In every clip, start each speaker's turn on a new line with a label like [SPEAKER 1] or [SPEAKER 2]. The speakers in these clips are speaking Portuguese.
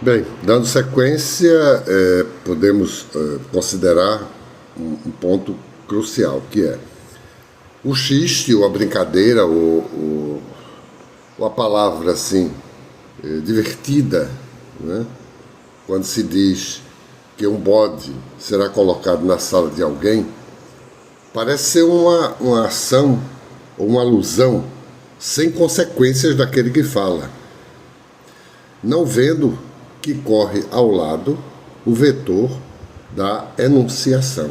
[SPEAKER 1] Bem, dando sequência, podemos considerar um ponto crucial, que é o xiste, ou a brincadeira, ou a palavra assim, divertida, né? Quando se diz que um bode será colocado na sala de alguém, parece ser uma ação ou uma alusão sem consequências daquele que fala, não vendo que corre ao lado o vetor da enunciação.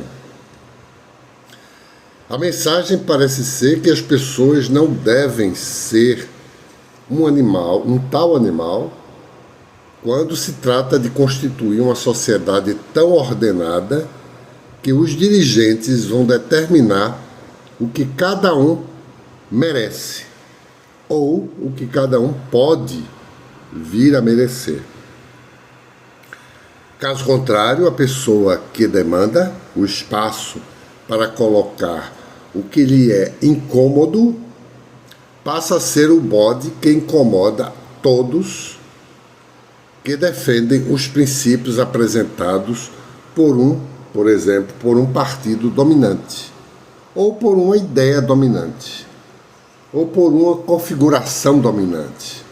[SPEAKER 1] A mensagem parece ser que as pessoas não devem ser um animal, um tal animal, quando se trata de constituir uma sociedade tão ordenada que os dirigentes vão determinar o que cada um merece ou o que cada um pode vir a merecer. Caso contrário, a pessoa que demanda o espaço para colocar o que lhe é incômodo passa a ser o bode que incomoda todos que defendem os princípios apresentados por exemplo, por um partido dominante, ou por uma ideia dominante, ou por uma configuração dominante.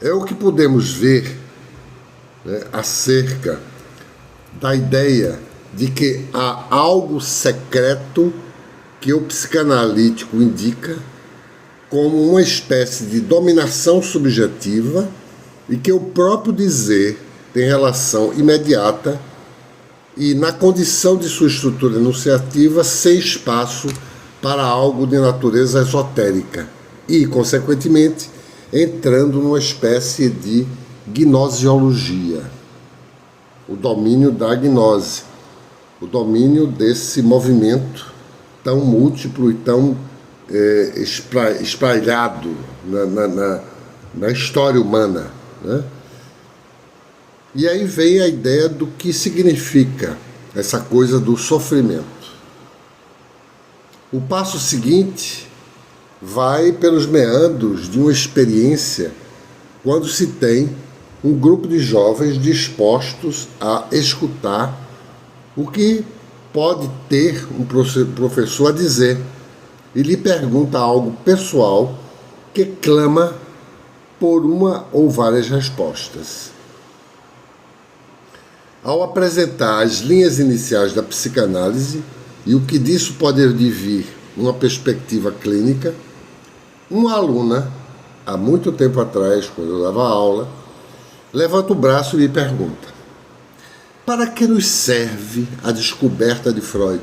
[SPEAKER 1] É o que podemos ver, né, acerca da ideia de que há algo secreto que o psicanalítico indica como uma espécie de dominação subjetiva e que o próprio dizer tem relação imediata e na condição de sua estrutura enunciativa sem espaço para algo de natureza esotérica e, consequentemente, entrando numa espécie de gnosiologia, o domínio da gnose, o domínio desse movimento tão múltiplo e tão espalhado na história humana, né? E aí vem a ideia do que significa essa coisa do sofrimento. O passo seguinte vai pelos meandros de uma experiência quando se tem um grupo de jovens dispostos a escutar o que pode ter um professor a dizer e lhe pergunta algo pessoal que clama por uma ou várias respostas. Ao apresentar as linhas iniciais da psicanálise e o que disso pode advir numa perspectiva clínica, uma aluna, há muito tempo atrás, quando eu dava aula, levanta o braço e me pergunta: para que nos serve a descoberta de Freud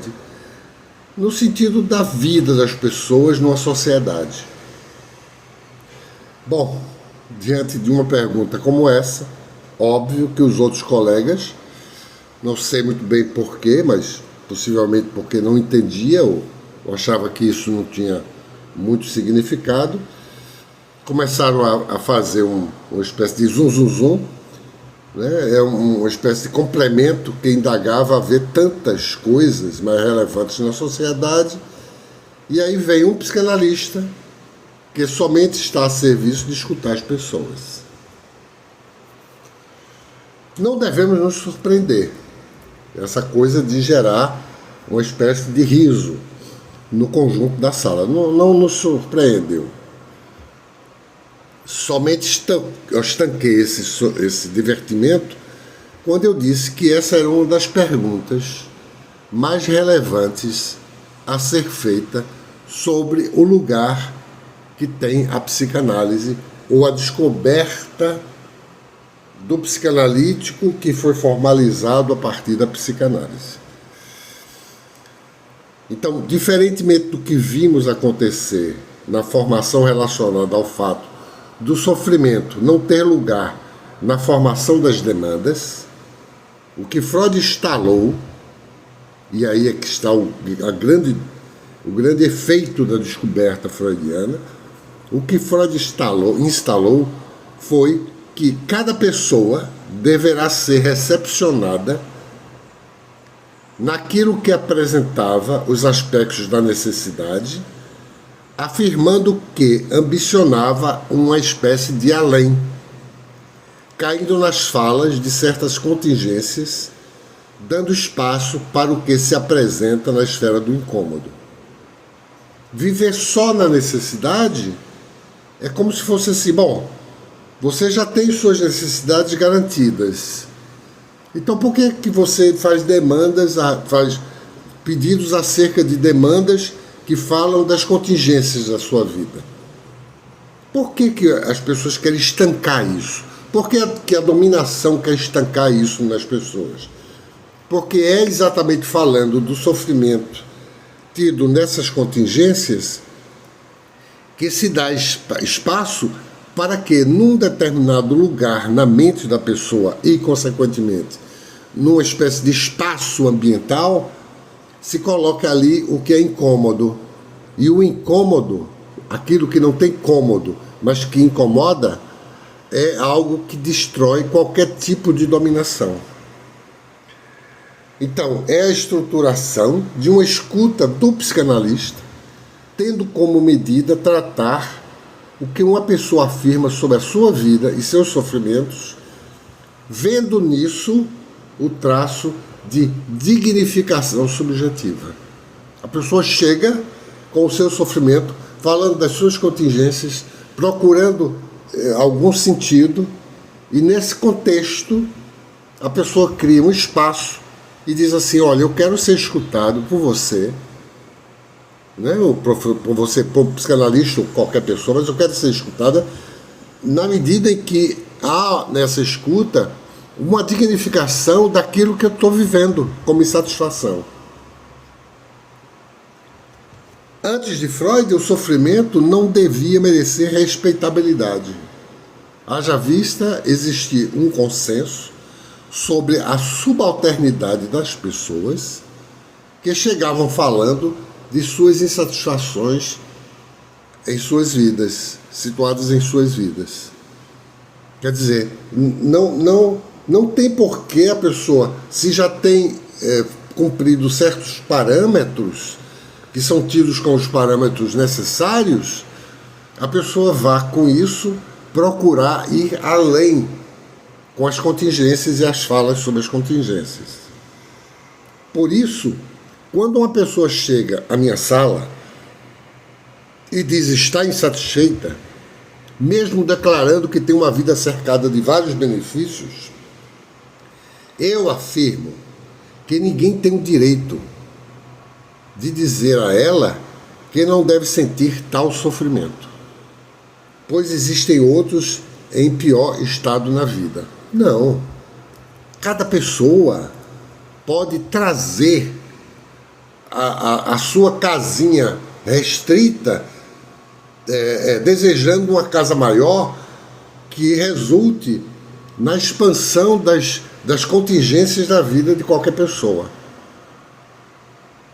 [SPEAKER 1] no sentido da vida das pessoas numa sociedade? Bom, diante de uma pergunta como essa, óbvio que os outros colegas, não sei muito bem porquê, mas possivelmente porque não entendia ou achava que isso não tinha muito significado, começaram a fazer uma espécie de zum, né? É uma espécie de complemento que indagava a ver tantas coisas mais relevantes na sociedade, e aí vem um psicanalista que somente está a serviço de escutar as pessoas. Não devemos nos surpreender, essa coisa de gerar uma espécie de riso no conjunto da sala. Não nos surpreendeu. Somente eu estanquei esse divertimento quando eu disse que essa era uma das perguntas mais relevantes a ser feita sobre o lugar que tem a psicanálise ou a descoberta do psicanalítico que foi formalizado a partir da psicanálise. Então, diferentemente do que vimos acontecer na formação relacionada ao fato do sofrimento não ter lugar na formação das demandas, o que Freud instalou, e aí é que está o grande efeito da descoberta freudiana, o que Freud instalou foi que cada pessoa deverá ser recepcionada naquilo que apresentava os aspectos da necessidade, afirmando que ambicionava uma espécie de além, caindo nas falas de certas contingências, dando espaço para o que se apresenta na esfera do incômodo. Viver só na necessidade é como se fosse assim, bom, você já tem suas necessidades garantidas. Então por que você faz faz pedidos acerca de demandas que falam das contingências da sua vida? Por que as pessoas querem estancar isso? Por que a dominação quer estancar isso nas pessoas? Porque é exatamente falando do sofrimento tido nessas contingências que se dá espaço para que, num determinado lugar na mente da pessoa e, consequentemente, numa espécie de espaço ambiental, se coloque ali o que é incômodo. E o incômodo, aquilo que não tem cômodo, mas que incomoda, é algo que destrói qualquer tipo de dominação. Então, é a estruturação de uma escuta do psicanalista, tendo como medida tratar o que uma pessoa afirma sobre a sua vida e seus sofrimentos, vendo nisso o traço de dignificação subjetiva. A pessoa chega com o seu sofrimento, falando das suas contingências, procurando algum sentido, e nesse contexto a pessoa cria um espaço e diz assim, olha, eu quero ser escutado por você, né? Por você, por psicanalista ou qualquer pessoa, mas eu quero ser escutada na medida em que há nessa escuta uma dignificação daquilo que eu estou vivendo como insatisfação. Antes de Freud, o sofrimento não devia merecer respeitabilidade. Haja vista existir um consenso sobre a subalternidade das pessoas que chegavam falando de suas insatisfações em suas vidas, situadas em suas vidas. Quer dizer, não tem porquê a pessoa, se já tem cumprido certos parâmetros, que são tidos como os parâmetros necessários, a pessoa vá com isso procurar ir além com as contingências e as falas sobre as contingências. Por isso, quando uma pessoa chega à minha sala e diz estar insatisfeita, mesmo declarando que tem uma vida cercada de vários benefícios, eu afirmo que ninguém tem o direito de dizer a ela que não deve sentir tal sofrimento, pois existem outros em pior estado na vida. Não. Cada pessoa pode trazer a sua casinha restrita, desejando uma casa maior que resulte na expansão das contingências da vida de qualquer pessoa.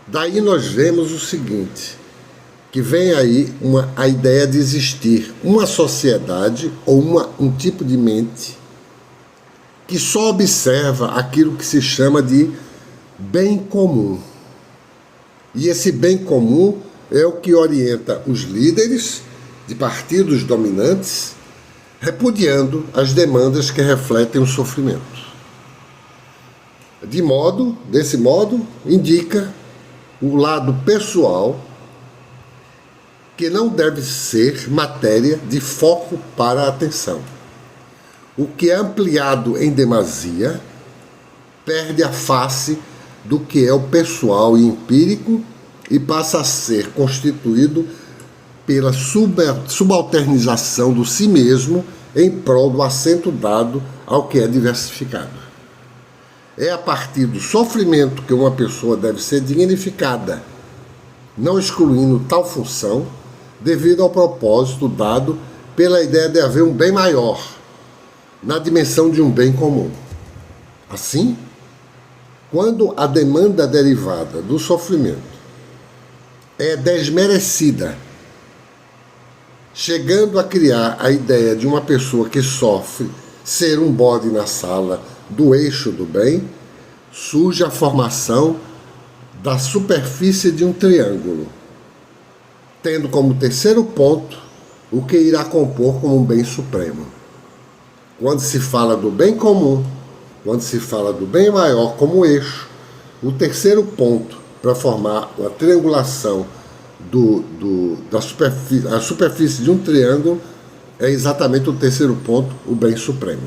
[SPEAKER 1] Daí nós vemos o seguinte, que vem aí a ideia de existir uma sociedade ou um tipo de mente que só observa aquilo que se chama de bem comum. E esse bem comum é o que orienta os líderes de partidos dominantes, repudiando as demandas que refletem o sofrimento. Desse modo, indica o lado pessoal que não deve ser matéria de foco para a atenção. O que é ampliado em demasia perde a face do que é o pessoal e empírico e passa a ser constituído pela subalternização do si mesmo em prol do acento dado ao que é diversificado. É a partir do sofrimento que uma pessoa deve ser dignificada, não excluindo tal função, devido ao propósito dado pela ideia de haver um bem maior, na dimensão de um bem comum. Assim, quando a demanda derivada do sofrimento é desmerecida, chegando a criar a ideia de uma pessoa que sofre ser um bode na sala do eixo do bem, surge a formação da superfície de um triângulo, tendo como terceiro ponto o que irá compor como um bem supremo. quando se fala do bem comum, quando se fala do bem maior como eixo, o terceiro ponto para formar a triangulação da superfície, a superfície de um triângulo é exatamente o terceiro ponto, o bem supremo.